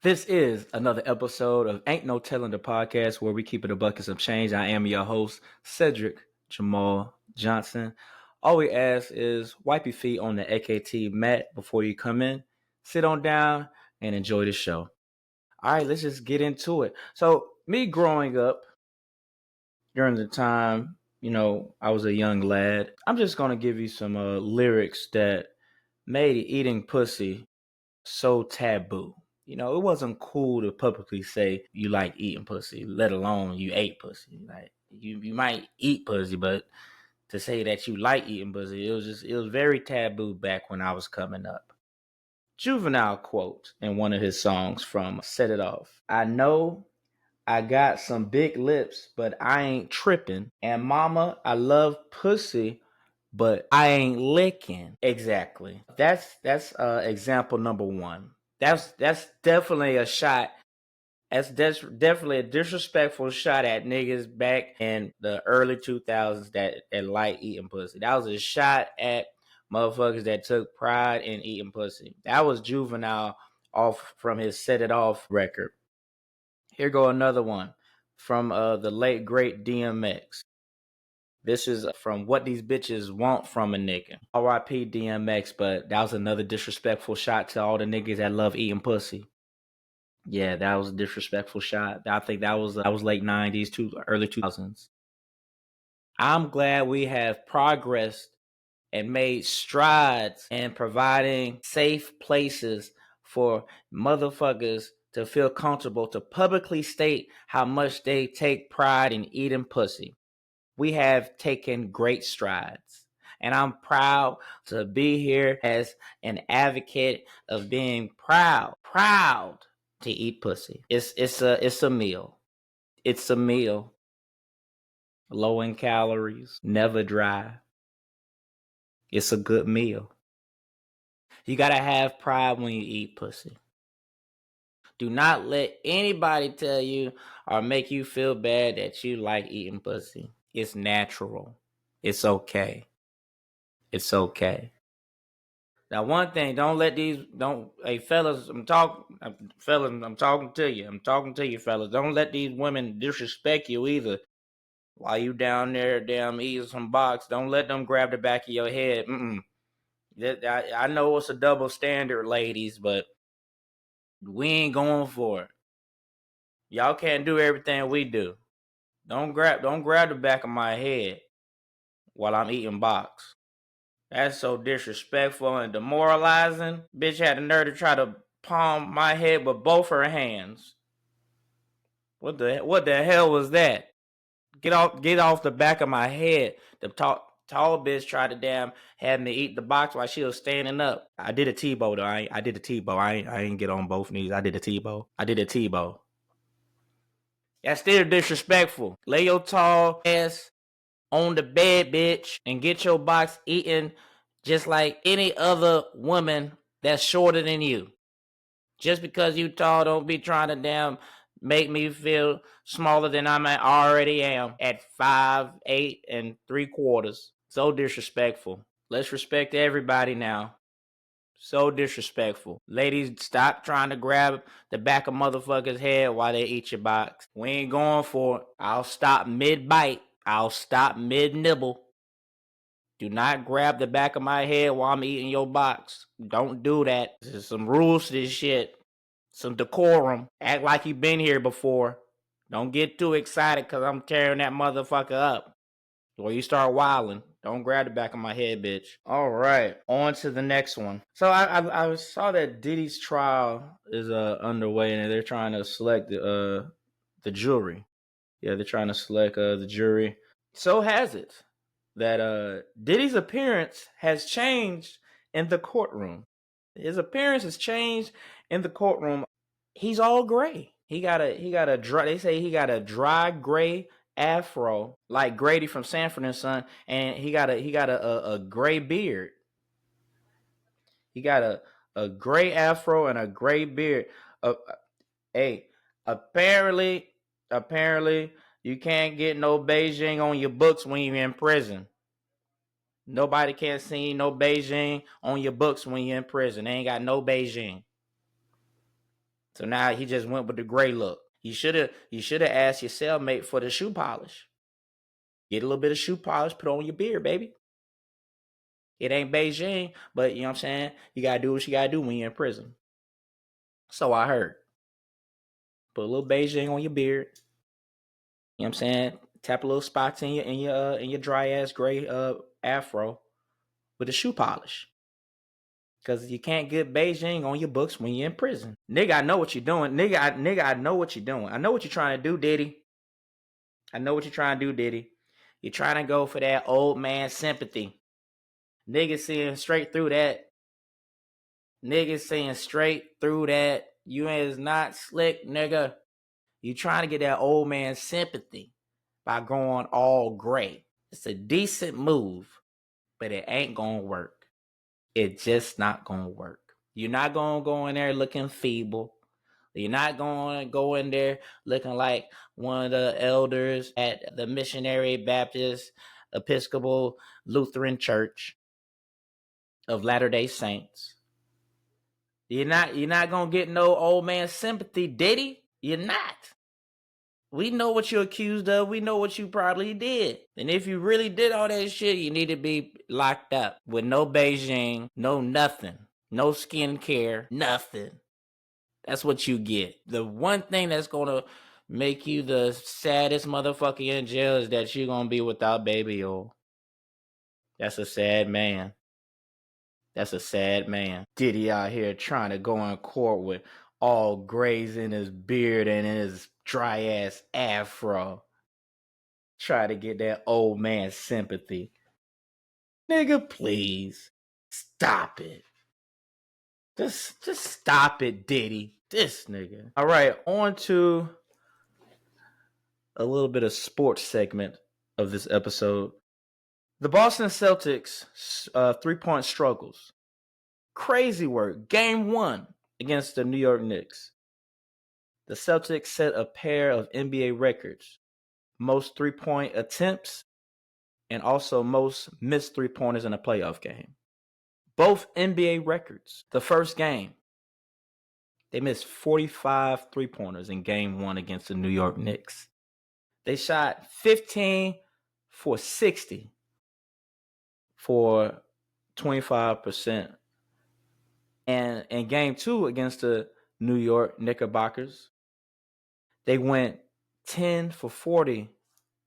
This is another episode of Ain't No Telling the podcast where we keep it a bucket some change. I am your host, Cedric Jamal Johnson. All we ask is wipe your feet on the AKT mat before you come in, sit on down, and enjoy the show. All right, let's just get into it. So, me growing up during the time, I was a young lad, I'm just going to give you some lyrics that made eating pussy so taboo. It wasn't cool to publicly say you like eating pussy, let alone you ate pussy. Like you might eat pussy, but to say that you like eating pussy, it was very taboo back when I was coming up. Juvenile quote in one of his songs from Set It Off. I know I got some big lips, but I ain't tripping. And mama, I love pussy, but I ain't licking. Exactly. That's example number one. That's definitely a shot. That's definitely a disrespectful shot at niggas back in the early 2000s that like eating pussy. That was a shot at motherfuckers that took pride in eating pussy. That was Juvenile off from his Set It Off record. Here go another one from the late great DMX. This is from What These Bitches Want From a Nigga. R.I.P. DMX, but that was another disrespectful shot to all the niggas that love eating pussy. Yeah, that was a disrespectful shot. I think that was late 90s to early 2000s. I'm glad we have progressed and made strides in providing safe places for motherfuckers to feel comfortable to publicly state how much they take pride in eating pussy. We have taken great strides. And I'm proud to be here as an advocate of being proud to eat pussy. It's a meal. It's a meal. Low in calories, never dry. It's a good meal. You gotta have pride when you eat pussy. Do not let anybody tell you or make you feel bad that you like eating pussy. It's natural. It's okay. It's okay. Now, one thing, hey fellas, I'm talking to you. I'm talking to you, fellas. Don't let these women disrespect you either. While you down there, damn, eating some box, don't let them grab the back of your head. I know it's a double standard, ladies, but we ain't going for it. Y'all can't do everything we do. Don't grab the back of my head while I'm eating box. That's so disrespectful and demoralizing. Bitch had the nerve to try to palm my head with both her hands. What the hell was that? Get off the back of my head. The tall bitch tried to damn have me eat the box while she was standing up. I did a T-bow though. I did a T-bow. I ain't get on both knees. I did a T-bow. That's still disrespectful. Lay your tall ass on the bed, bitch, and get your box eaten just like any other woman that's shorter than you. Just because you tall, don't be trying to damn make me feel smaller than I already am at 5'8 3/4. So disrespectful. Let's respect everybody now. So disrespectful. Ladies, stop trying to grab the back of motherfuckers' head while they eat your box. We ain't going for it. I'll stop mid-bite. I'll stop mid-nibble. Do not grab the back of my head while I'm eating your box. Don't do that. There's some rules to this shit. Some decorum. Act like you've been here before. Don't get too excited because I'm tearing that motherfucker up. Or you start wilding. Don't grab the back of my head, bitch. All right, on to the next one. So I saw that Diddy's trial is underway and they're trying to select the jury. Yeah, they're trying to select the jury. So has it that Diddy's appearance has changed in the courtroom. His appearance has changed in the courtroom. He's all gray. He got a dry. They say he got a dry gray afro like Grady from Sanford and Son, and he got a gray beard. He got a gray afro and a gray beard. Hey, apparently you can't get no Beijing on your books when you're in prison. Nobody can see no Beijing on your books when you're in prison. They ain't got no Beijing. So now he just went with the gray look. You should have asked your cellmate for the shoe polish. Get a little bit of shoe polish, put on your beard, baby. It ain't Beijing, but you know what I'm saying? You gotta do what you gotta do when you're in prison. So I heard. Put a little Beijing on your beard. You know what I'm saying? Tap a little spots in your dry ass gray afro with a shoe polish. Cause you can't get Beijing on your books when you're in prison. Nigga, I know what you're doing. Nigga, I know what you're doing. I know what you're trying to do, Diddy. I know what you're trying to do, Diddy. You're trying to go for that old man sympathy. Niggas seeing straight through that. Niggas seeing straight through that. You is not slick, nigga. You trying to get that old man sympathy by going all gray. It's a decent move, but it ain't gonna work. It's just not gonna work. You're not gonna go in there looking feeble. You're not gonna go in there looking like one of the elders at the Missionary Baptist Episcopal Lutheran Church of Latter-day Saints. You're not gonna get no old man sympathy, Diddy. You're not. We know what you're accused of. We know what you probably did. And if you really did all that shit, you need to be locked up with no Beijing, no nothing, no skincare, nothing. That's what you get. The one thing that's going to make you the saddest motherfucker in jail is that you're going to be without baby oil. That's a sad man. That's a sad man. Diddy out here trying to go in court with all grays in his beard and in his dry ass afro. Try to get that old man sympathy. Nigga, please. Stop it. Just stop it, Diddy. This nigga. All right, on to a little bit of sports segment of this episode. The Boston Celtics 3-point struggles. Crazy work. Game 1 against the New York Knicks. The Celtics set a pair of NBA records. Most 3-point attempts and also most missed 3-pointers in a playoff game. Both NBA records. The first game, they missed 45 3-pointers in game 1 against the New York Knicks. They shot 15 for 60 for 25%. And in game 2 against the New York Knickerbockers, they went 10 for 40,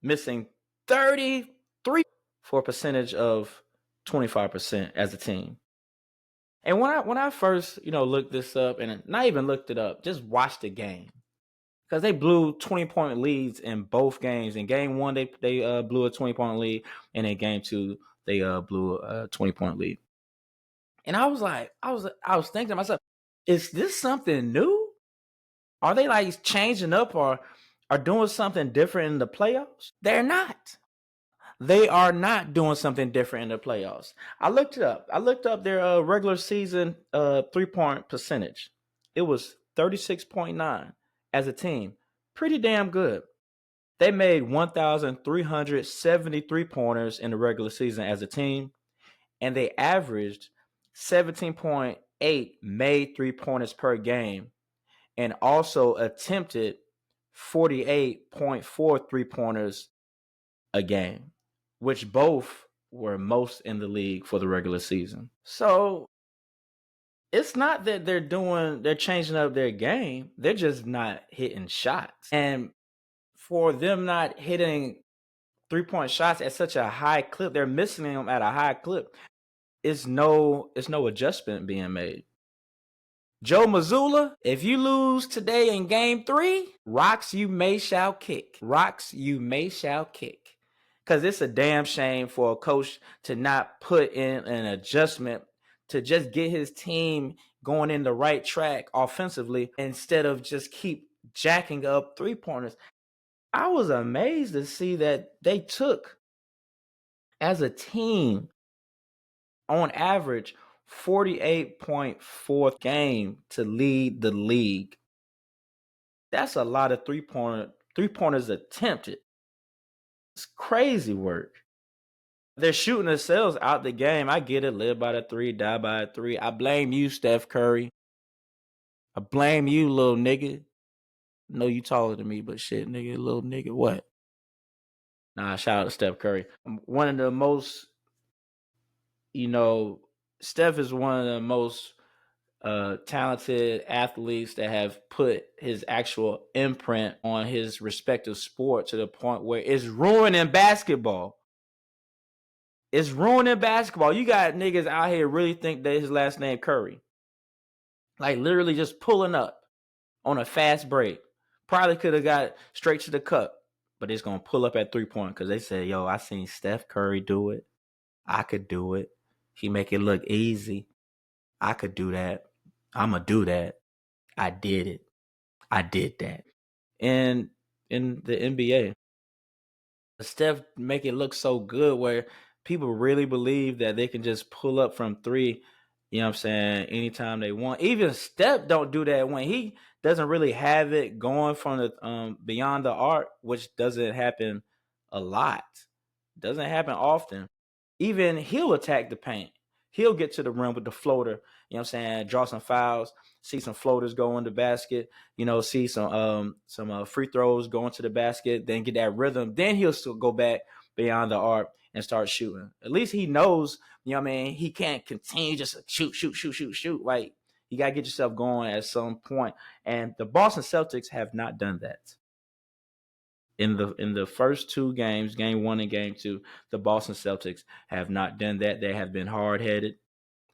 missing 33 for a percentage of 25% as a team. And when I first, looked this up, and not even looked it up, just watched the game. Because they blew 20-point leads in both games. In game 1, they blew a 20-point lead, and in game 2, they blew a 20-point lead. And I was like, I was thinking to myself, is this something new? Are they like changing up or doing something different in the playoffs? They're not. They are not doing something different in the playoffs. I looked it up. I looked up their regular season 3-point percentage. It was 36.9 as a team. Pretty damn good. They made 1,373 pointers in the regular season as a team, and they averaged 17.8 made 3-pointers per game, and also attempted 48.4 3-pointers a game, which both were most in the league for the regular season. So it's not that they're changing up their game. They're just not hitting shots. And for them not hitting 3-point shots at such a high clip, they're missing them at a high clip. It's no adjustment being made. Joe Mazzulla, if you lose today in game 3, rocks you may shall kick. Rocks you may shall kick. Because it's a damn shame for a coach to not put in an adjustment to just get his team going in the right track offensively instead of just keep jacking up 3-pointers. I was amazed to see that they took, as a team, on average, 48.4 game to lead the league. That's a lot of 3-pointers attempted. It's crazy work. They're shooting themselves out the game. I get it. Live by the 3, die by the 3. I blame you, Steph Curry. I blame you, little nigga. No, you taller than me, but shit, nigga, little nigga, what? Nah, shout out to Steph Curry. One of the most, you know, Steph is one of the most talented athletes that have put his actual imprint on his respective sport to the point where it's ruining basketball. It's ruining basketball. You got niggas out here really think that his last name Curry. Like literally just pulling up on a fast break. Probably could have got straight to the cup, but it's gonna pull up at 3-point because they said, "Yo, I seen Steph Curry do it. I could do it. He make it look easy. I could do that. I'ma do that. I did it. I did that." And in the NBA, Steph make it look so good where people really believe that they can just pull up from three, you know what I'm saying, anytime they want. Even Steph don't do that when he doesn't really have it going from the beyond the arc, which doesn't happen a lot. Doesn't happen often. Even he'll attack the paint. He'll get to the rim with the floater, you know what I'm saying, draw some fouls, see some floaters go in the basket, see some free throws go into the basket, then get that rhythm. Then he'll still go back beyond the arc and start shooting. At least he knows, you know what I mean, he can't continue just shoot. Like, you got to get yourself going at some point. And the Boston Celtics have not done that. In the first two games, game 1 and game 2, the Boston Celtics have not done that. They have been hard-headed,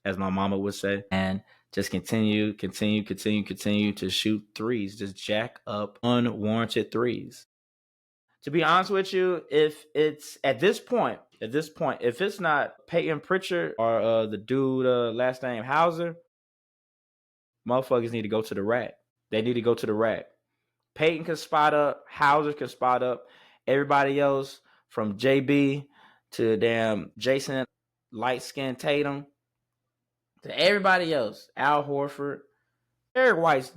as my mama would say, and just continue to shoot threes, just jack up unwarranted threes. To be honest with you, if it's at this point, if it's not Peyton Pritchard or the dude last name Hauser, motherfuckers need to go to the rack. They need to go to the rack. Peyton can spot up. Hauser can spot up. Everybody else, from JB to damn Jason light-skinned Tatum to everybody else, Al Horford, Derek White,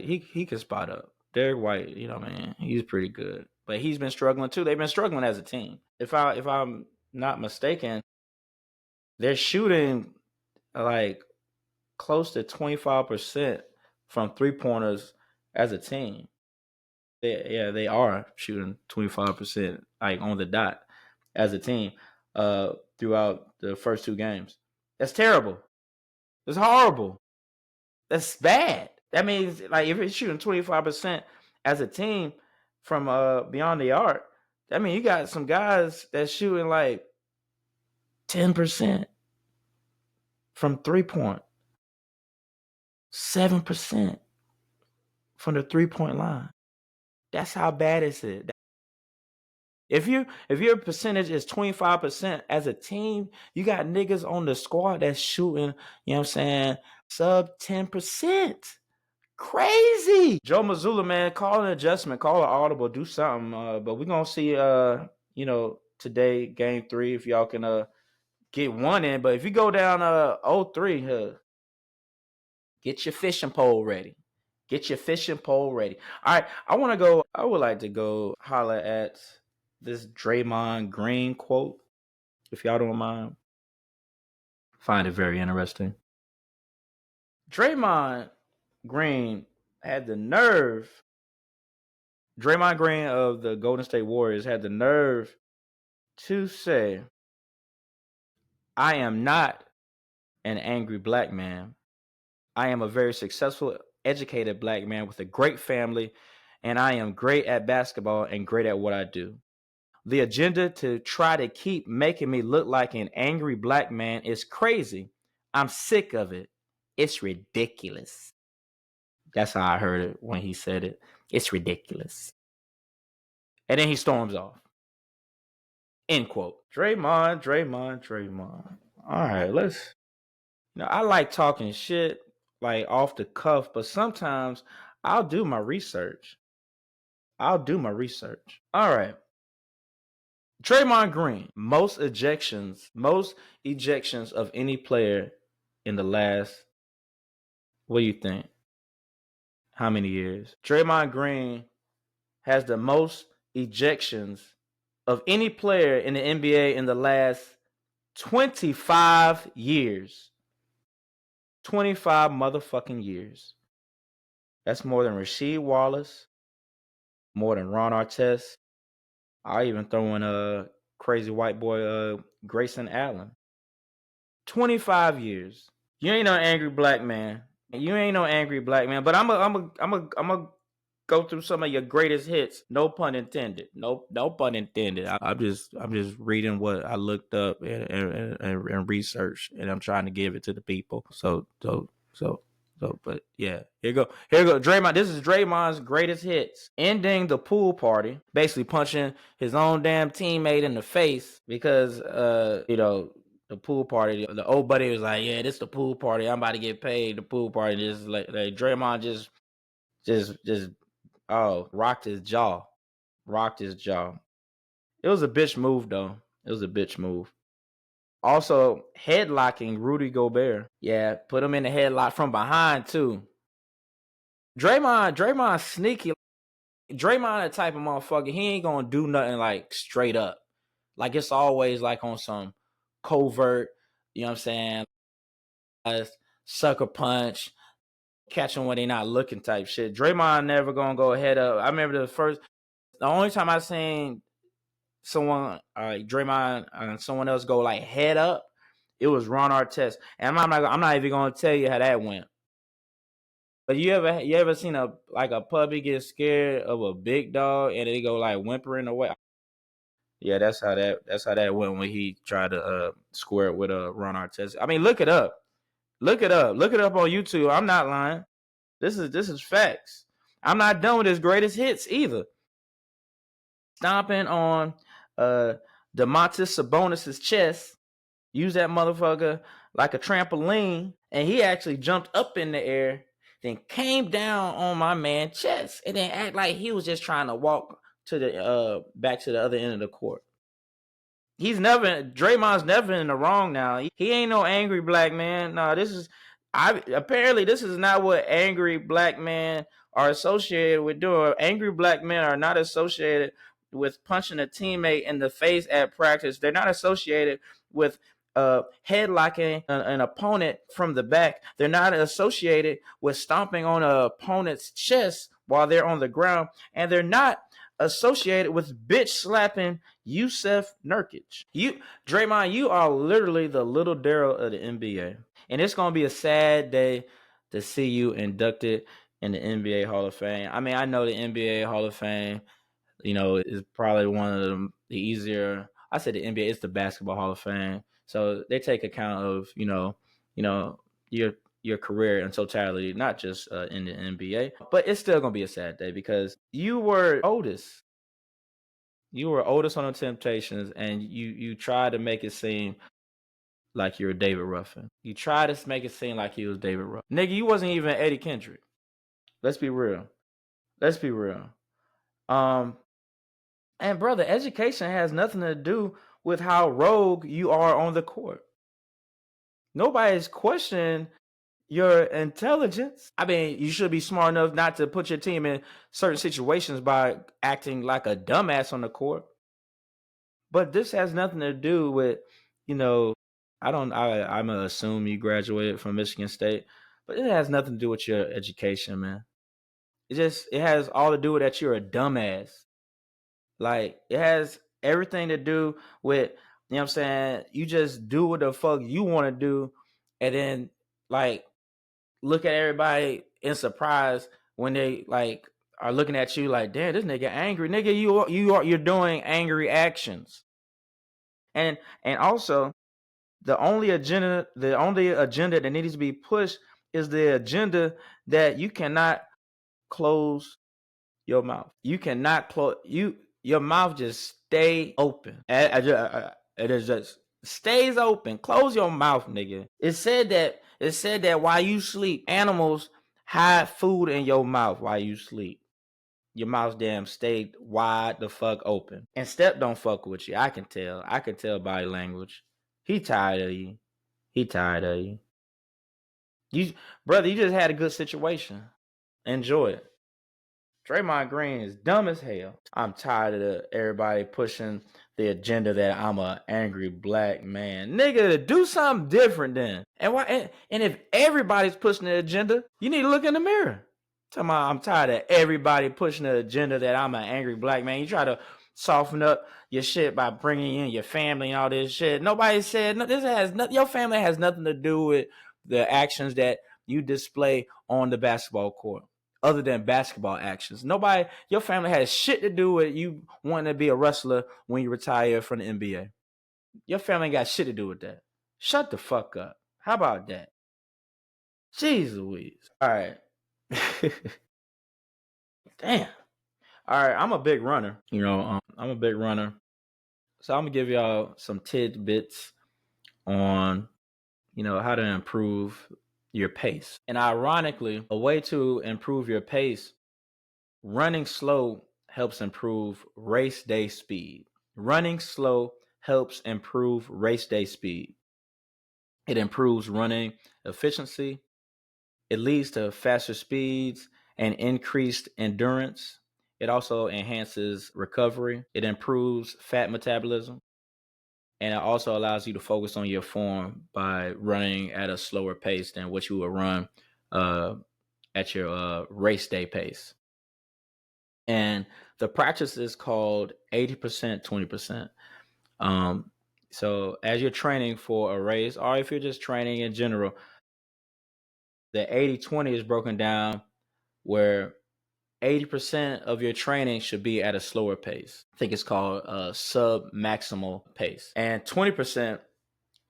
he can spot up. Derek White, man, he's pretty good, but he's been struggling too. They've been struggling as a team. If I'm not mistaken, they're shooting like close to 25% from 3-pointers as a team. They are shooting 25% like on the dot as a team throughout the first 2 games. That's terrible. That's horrible. That's bad. That means, like, if it's shooting 25% as a team from beyond the arc, that means you got some guys that's shooting like 10% from 3-point, 7% from the 3-point line. That's how bad it's it. If your percentage is 25% as a team, you got niggas on the squad that's shooting, you know what I'm saying, sub 10%. Crazy. Joe Mazzulla, man, call an adjustment, call an audible, do something. But we're gonna see today, game 3, if y'all can get one in. But if you go down 0-3, get your fishing pole ready. Get your fishing pole ready. All right, I would like to go holler at this Draymond Green quote, if y'all don't mind. Find it very interesting. Draymond Green had the nerve. Draymond Green of the Golden State Warriors had the nerve to say, "I am not an angry black man. I am a very successful, educated black man with a great family, and I am great at basketball and great at what I do. The agenda to try to keep making me look like an angry black man is crazy. I'm sick of it. It's ridiculous." That's how I heard it when he said it. It's ridiculous. And then he storms off. End quote. Draymond. All right, I like talking shit like off the cuff, but sometimes I'll do my research. All right. Draymond Green, most ejections of any player in the last, what do you think? How many years? Draymond Green has the most ejections of any player in the NBA in the last 25 years. 25 motherfucking years. That's more than Rasheed Wallace, more than Ron Artest. I even throw in a crazy white boy, Grayson Allen. 25 years. You ain't no angry black man. You ain't no angry black man. But I'm a go through some of your greatest hits. No pun intended. No pun intended. I'm just reading what I looked up and researched, and I'm trying to give it to the people. But yeah, here you go. Draymond. This is Draymond's greatest hits. Ending the pool party, basically punching his own damn teammate in the face because the pool party. The old buddy was like, "Yeah, this the pool party. I'm about to get paid." The pool party just like Draymond just rocked his jaw. It was a bitch move though. It was a bitch move. Also, headlocking Rudy Gobert. Yeah, put him in the headlock from behind too. Draymond sneaky. Draymond the type of motherfucker. He ain't gonna do nothing like straight up. Like it's always like on some covert. You know what I'm saying? Sucker punch, catch them when they not looking type shit. Draymond never gonna go head up. I remember the only time I seen someone Draymond and someone else go like head up, it was Ron Artest. And I'm not even gonna tell you how that went. But you ever seen a puppy get scared of a big dog and they go like whimpering away? Yeah, that's how that went when he tried to square it with Ron Artest. I mean, look it up. Look it up on YouTube. I'm not lying. This is facts. I'm not done with his greatest hits either. Stomping on Domantas Sabonis' chest. Use that motherfucker like a trampoline, and he actually jumped up in the air, then came down on my man's chest, and then act like he was just trying to walk to the back to the other end of the court. Draymond's never in the wrong now. He ain't no angry black man. No, apparently this is not what angry black men are associated with doing. Angry black men are not associated with punching a teammate in the face at practice. They're not associated with headlocking an opponent from the back. They're not associated with stomping on an opponent's chest while they're on the ground, and they're not associated with bitch slapping Yusef Nurkic. Draymond, you are literally the little Daryl of the NBA, and it's gonna be a sad day to see you inducted in the NBA Hall of Fame. I mean, I know the NBA Hall of Fame, is probably one of the easier. I said the NBA is the Basketball Hall of Fame, so they take account of your career in totality, not just in the NBA. But it's still gonna be a sad day because you were oldest. You were oldest on the Temptations, and you tried to make it seem like you're David Ruffin. You tried to make it seem like you was David Ruffin. Nigga, you wasn't even Eddie Kendrick. Let's be real. And brother, education has nothing to do with how rogue you are on the court. Nobody's questioning your intelligence. I mean, you should be smart enough not to put your team in certain situations by acting like a dumbass on the court. But this has nothing to do with, I'm gonna assume you graduated from Michigan State, but it has nothing to do with your education, man. It has all to do with that you're a dumbass. Like, it has everything to do with, you know what I'm saying? You just do what the fuck you want to do, and then like look at everybody in surprise when they like are looking at you like, damn, this nigga angry. Nigga, you're doing angry actions. And also the only agenda that needs to be pushed is the agenda that you cannot close your mouth. You cannot close your mouth, just stay open. It is just stays open. Close your mouth, nigga. It said that while you sleep, animals hide food in your mouth while you sleep. Your mouth damn stayed wide the fuck open. And Step don't fuck with you. I can tell. I can tell body language. He tired of you. Brother, you just had a good situation. Enjoy it. Draymond Green is dumb as hell. I'm tired of everybody pushing the agenda that I'm an angry black man. Nigga, do something different then. And if everybody's pushing the agenda, you need to look in the mirror. I'm tired of everybody pushing the agenda that I'm an angry black man. You try to soften up your shit by bringing in your family and all this shit. Nobody said this has your family has nothing to do with the actions that you display on the basketball court, other than basketball actions. Nobody, your family has shit to do with you wanting to be a wrestler when you retire from the NBA. Your family got shit to do with that. Shut the fuck up. How about that? Jeez Louise. All right. Damn. All right, I'm a big runner. I'm a big runner. So I'm gonna give y'all some tidbits on, how to improve your pace. And ironically, a way to improve your pace, running slow helps improve race day speed. Running slow helps improve race day speed. It improves running efficiency. It leads to faster speeds and increased endurance. It also enhances recovery. It improves fat metabolism. And it also allows you to focus on your form by running at a slower pace than what you would run at your race day pace. And the practice is called 80%, 20%. So as you're training for a race, or if you're just training in general, the 80-20 is broken down where 80% of your training should be at a slower pace. I think it's called a sub-maximal pace. And 20%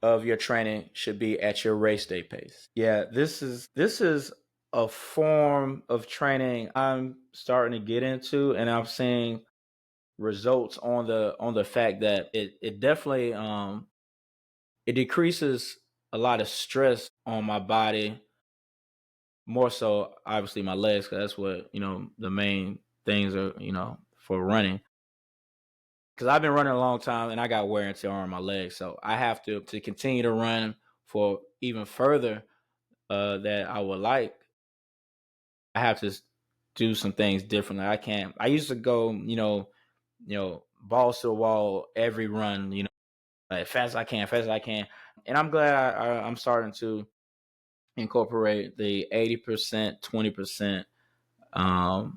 of your training should be at your race day pace. Yeah, this is a form of training I'm starting to get into, and I'm seeing results on the fact that it definitely it decreases a lot of stress on my body, more so obviously my legs, because that's what the main things are for running, because I've been running a long time and I got wear and tear on my legs, so I have to continue to run for even further that I would like. I have to do some things differently. I can't. I used to go, balls to the wall every run, as fast as I can, fast as I can, and I'm glad I'm starting to incorporate the 80%, 20%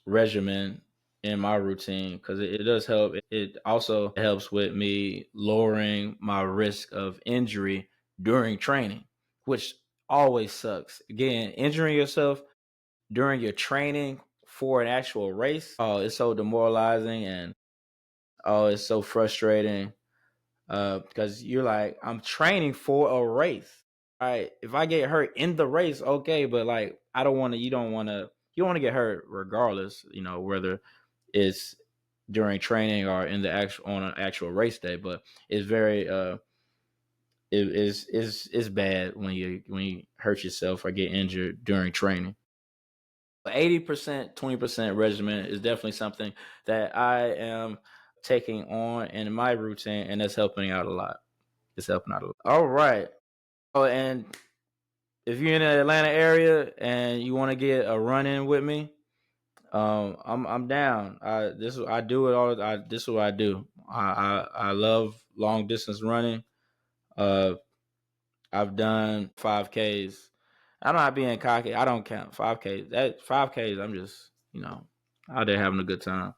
regimen in my routine, because it does help. It also helps with me lowering my risk of injury during training, which always sucks. Again, injuring yourself during your training for an actual race, oh, it's so demoralizing, and oh, it's so frustrating, because you're like, I'm training for a race. All right, if I get hurt in the race, okay, but like, I don't want to. You don't want to get hurt regardless. Whether it's during training or in the actual on an actual race day. But it's very it's bad when you hurt yourself or get injured during training. 80%, 20% regimen is definitely something that I am taking on in my routine, and that's helping out a lot. It's helping out a lot. All right. Oh, and if you're in the Atlanta area and you want to get a run in with me, I'm down. I do it all. This is what I do. I love long distance running. Uh, I've done 5Ks. I'm not being cocky. I don't count 5Ks. That 5Ks, I'm just out there having a good time.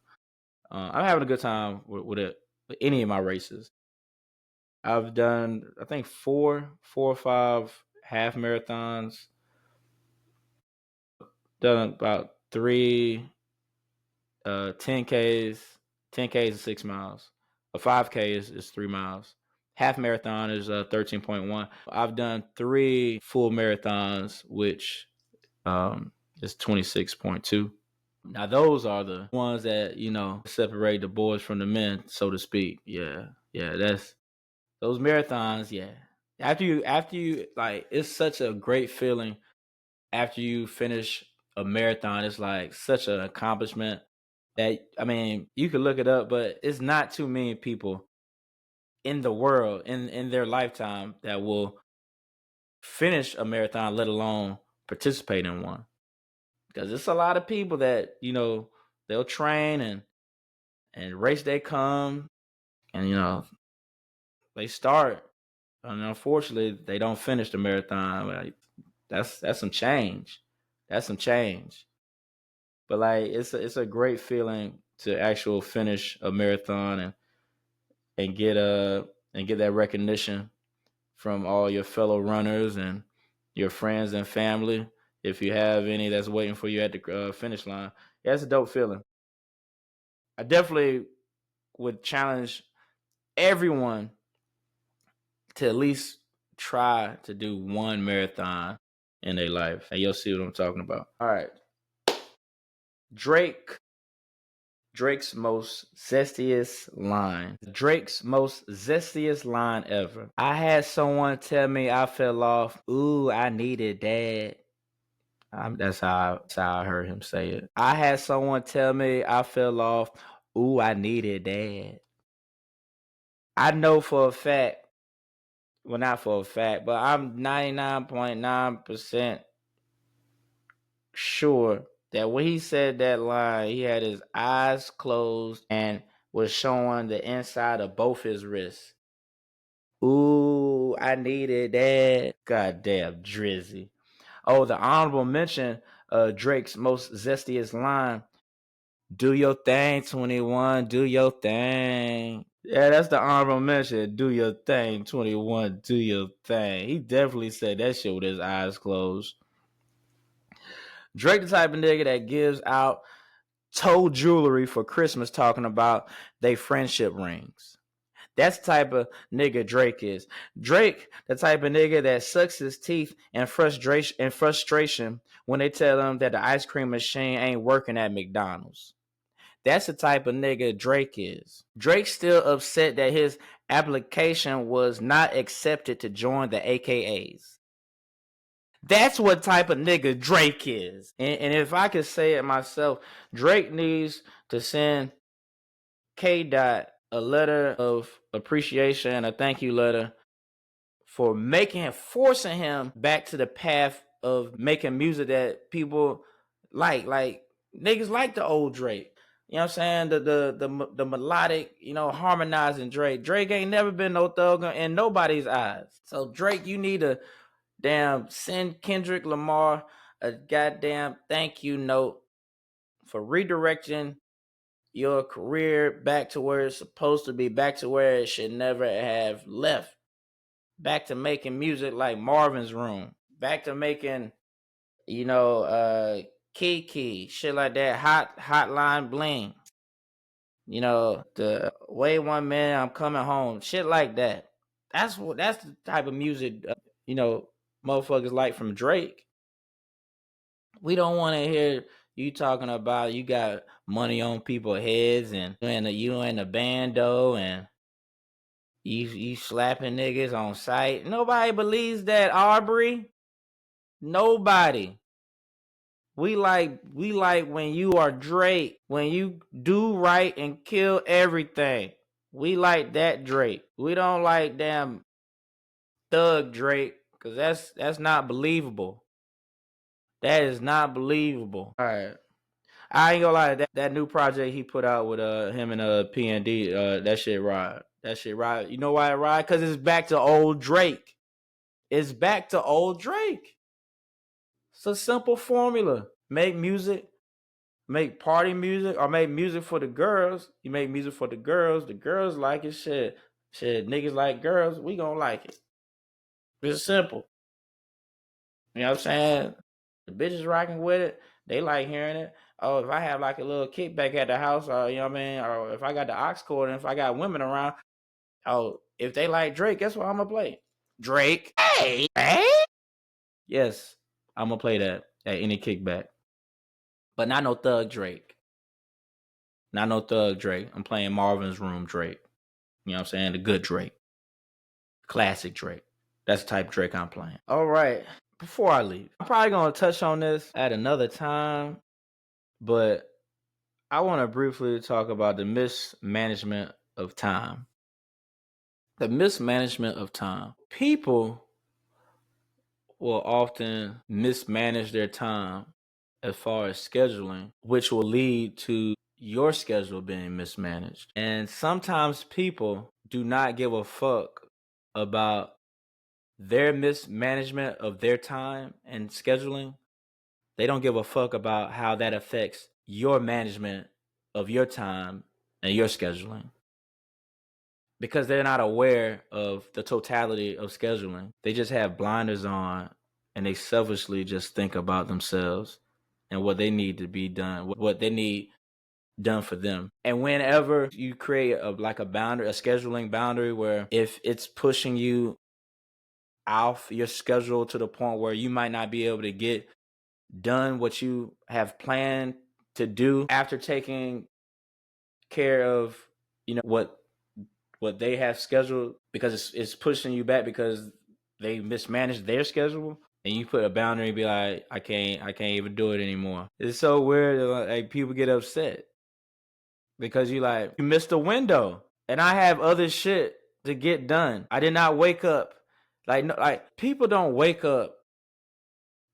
I'm having a good time with it, with any of my races. I've done, I think, four or five half marathons. Done about three 10Ks. 10Ks is 6 miles. A 5K is 3 miles. Half marathon is 13.1. I've done three full marathons, which is 26.2. Now those are the ones that separate the boys from the men, so to speak. Yeah, yeah, that's those marathons. Yeah, after you like, it's such a great feeling after you finish a marathon. It's like such an accomplishment that, I mean, you could look it up, but it's not too many people in the world in their lifetime that will finish a marathon, let alone participate in one. Because it's a lot of people that they'll train and race day come, and they start, and unfortunately they don't finish the marathon. Like, that's some change. That's some change. But like it's a great feeling to actual finish a marathon and get and get that recognition from all your fellow runners and your friends and family. If you have any that's waiting for you at the finish line, yeah, it's a dope feeling. I definitely would challenge everyone to at least try to do one marathon in their life, and you'll see what I'm talking about. All right, Drake. Drake's most zestiest line. Drake's most zestiest line ever. I had someone tell me I fell off. Ooh, I needed that. That's how I heard him say it. I had someone tell me I fell off. Ooh, I needed that. I know for a fact, well, not for a fact, but I'm 99.9% sure that when he said that line, he had his eyes closed and was showing the inside of both his wrists. Ooh, I needed that. Goddamn Drizzy. Oh, the honorable mention, Drake's most zestiest line. Do your thing, 21. Do your thing. Yeah, that's the honorable mention. Do your thing, 21. Do your thing. He definitely said that shit with his eyes closed. Drake, the type of nigga that gives out toe jewelry for Christmas, talking about they friendship rings. That's the type of nigga Drake is. Drake, the type of nigga that sucks his teeth in frustration when they tell him that the ice cream machine ain't working at McDonald's. That's the type of nigga Drake is. Drake's still upset that his application was not accepted to join the AKAs. That's what type of nigga Drake is. And if I could say it myself, Drake needs to send K. Dot a letter of appreciation, a thank you letter for forcing him back to the path of making music that people like. Like niggas like the old Drake. You know what I'm saying? The melodic, harmonizing Drake. Drake ain't never been no thug in nobody's eyes. So Drake, you need to damn send Kendrick Lamar a goddamn thank you note for redirecting your career back to where it's supposed to be, back to where it should never have left, back to making music like Marvin's Room, back to making, Kiki, shit like that, Hotline Bling, the Way One Man, I'm Coming Home, shit like that. That's the type of music, motherfuckers like from Drake. We don't want to hear you talking about you got money on people's heads and you in a bando and you slapping niggas on sight. Nobody believes that, Aubrey. Nobody. We like when you are Drake, when you do right and kill everything. We like that Drake. We don't like damn thug Drake, cause that's not believable. That is not believable. All right. I ain't gonna lie, that new project he put out with him and PND, that shit ride. That shit ride. You know why it ride? Cause it's back to old Drake. It's back to old Drake. It's a simple formula. Make music, make party music, or make music for the girls. You make music for the girls like it. Shit, niggas like girls, we gonna like it. It's simple. You know what I'm saying? The bitches rocking with it, they like hearing it. Oh, if I have like a little kickback at the house, or you know what I mean, or if I got the aux cord and if I got women around, oh, if they like Drake, guess what I'm gonna play? Drake. Hey. Yes, I'm gonna play that at any kickback. But not no Thug Drake. Not no Thug Drake. I'm playing Marvin's Room Drake. You know what I'm saying? The good Drake. Classic Drake. That's the type of Drake I'm playing. All right. Before I leave, I'm probably gonna touch on this at another time, but I want to briefly talk about the mismanagement of time. The mismanagement of time. People will often mismanage their time as far as scheduling, which will lead to your schedule being mismanaged. And sometimes people do not give a fuck about their mismanagement of their time and scheduling They don't give a fuck about how that affects your management of your time and your scheduling, because they're not aware of the totality of scheduling. They just have blinders on and they selfishly just think about themselves and what they need to be done, what they need done for them. And whenever you create a boundary, a scheduling boundary, where if it's pushing you off your schedule to the point where you might not be able to get done what you have planned to do after taking care of, what they have scheduled, because it's pushing you back because they mismanaged their schedule, and you put a boundary and be like, I can't even do it anymore. It's so weird. Like, people get upset because you missed a window, and I have other shit to get done. I did not wake up. People don't wake up.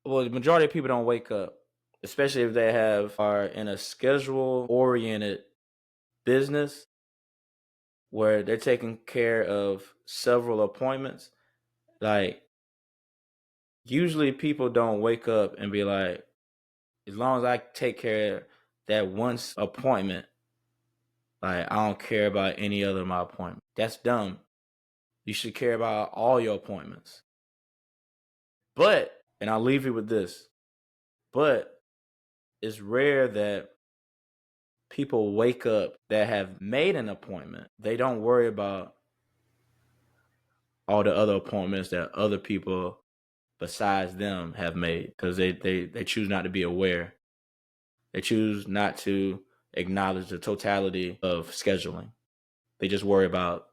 Well, the majority of people don't wake up, especially if they are in a schedule oriented business where they're taking care of several appointments. Like, usually people don't wake up and be like, as long as I take care of that one appointment, like, I don't care about any other of my appointments. That's dumb. You should care about all your appointments. But, and I'll leave you with this, but it's rare that people wake up that have made an appointment. They don't worry about all the other appointments that other people besides them have made, because they choose not to be aware. They choose not to acknowledge the totality of scheduling. They just worry about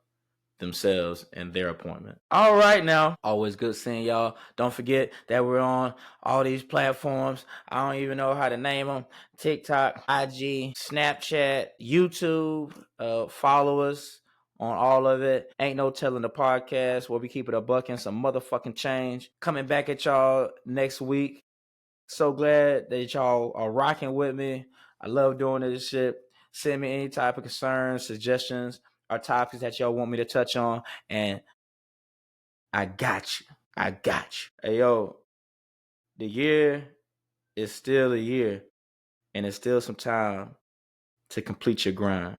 themselves and their appointment. All right, now, always good seeing y'all. Don't forget that we're on all these platforms. I don't even know how to name them: TikTok, IG, Snapchat, YouTube. Follow us on all of it. Ain't No Telling the Podcast, where we keep it a buck and some motherfucking change. Coming back at y'all next week. So glad that y'all are rocking with me. I love doing this shit. Send me any type of concerns, suggestions, or topics that y'all want me to touch on, and I got you. I got you. Hey, yo, the year is still a year, and it's still some time to complete your grind.